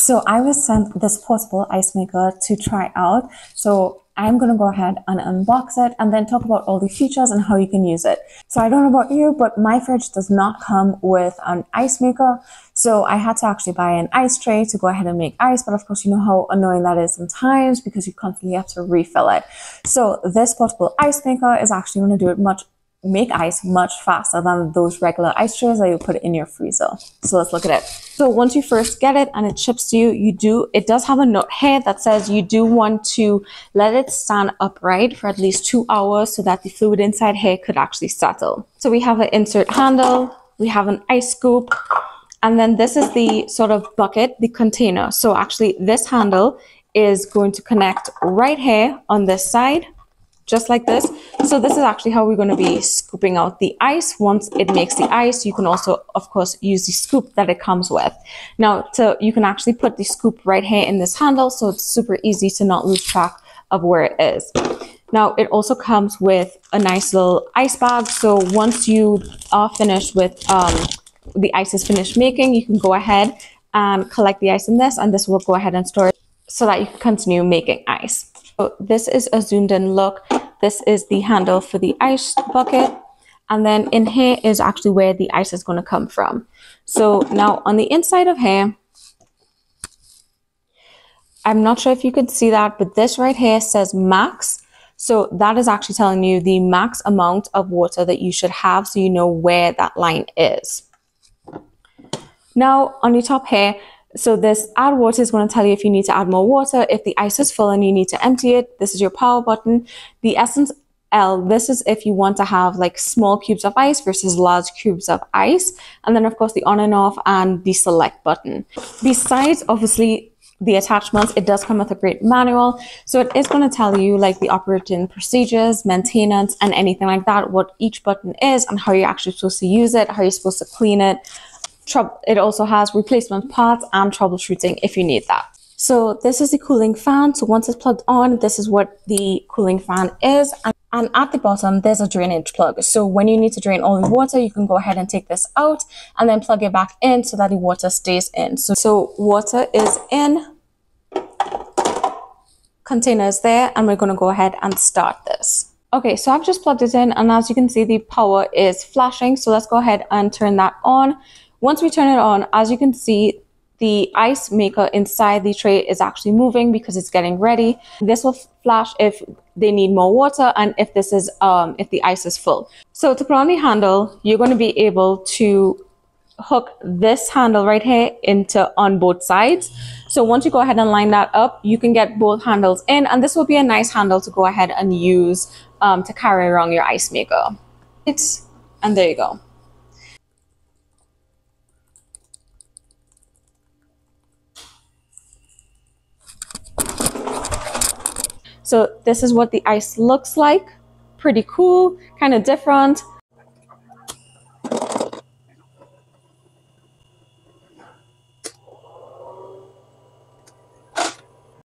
So I was sent this portable ice maker to try out. So I'm going to go ahead and unbox it and then talk about all the features and how you can use it. So I don't know about you, but my fridge does not come with an ice maker. So I had to actually buy an ice tray to go ahead and make ice. But of course, you know how annoying that is sometimes because you constantly have to refill it. So this portable ice maker is actually going to do it make ice much faster than those regular ice trays that you put in your freezer. So let's look at it. So once you first get it and it ships to you, it does have a note here that says you do want to let it stand upright for at least 2 hours so that the fluid inside here could actually settle. So we have an insert handle, we have an ice scoop, and then this is the sort of bucket, the container. So actually this handle is going to connect right here on this side, just like this. So this is actually how we're going to be scooping out the ice. Once it makes the ice, you can also, of course, use the scoop that it comes with. Now, you can actually put the scoop right here in this handle, so it's super easy to not lose track of where it is. Now, it also comes with a nice little ice bag. So once you are finished with, the ice is finished making, you can go ahead and collect the ice in this, and this will go ahead and store it so that you can continue making ice. So this is a zoomed in look. This is the handle for the ice bucket. And then in here is actually where the ice is going to come from. So now on the inside of here, I'm not sure if you could see that, but this right here says max. So that is actually telling you the max amount of water that you should have, so you know where that line is. Now on the top here, so this add water is going to tell you if you need to add more water. If the ice is full and you need to empty it, this is your power button. The Essence L, this is if you want to have like small cubes of ice versus large cubes of ice. And then of course the on and off and the select button. Besides obviously the attachments, it does come with a great manual. So it is going to tell you like the operating procedures, maintenance, and anything like that, what each button is and how you're actually supposed to use it, how you're supposed to clean it. It also has replacement parts and troubleshooting if you need that. So this is the cooling fan. So once it's plugged on, this is what the cooling fan is. And at the bottom, there's a drainage plug. So when you need to drain all the water, you can go ahead and take this out and then plug it back in so that the water stays in. So water is in, container is there, and we're going to go ahead and start this. Okay, so I've just plugged it in, and as you can see, the power is flashing. So let's go ahead and turn that on. Once we turn it on, as you can see, the ice maker inside the tray is actually moving because it's getting ready. This will flash if they need more water and if this is if the ice is full. So to put on the handle, you're going to be able to hook this handle right here on both sides. So once you go ahead and line that up, you can get both handles in, and this will be a nice handle to go ahead and use to carry around your ice maker. And there you go. So this is what the ice looks like. Pretty cool, kind of different.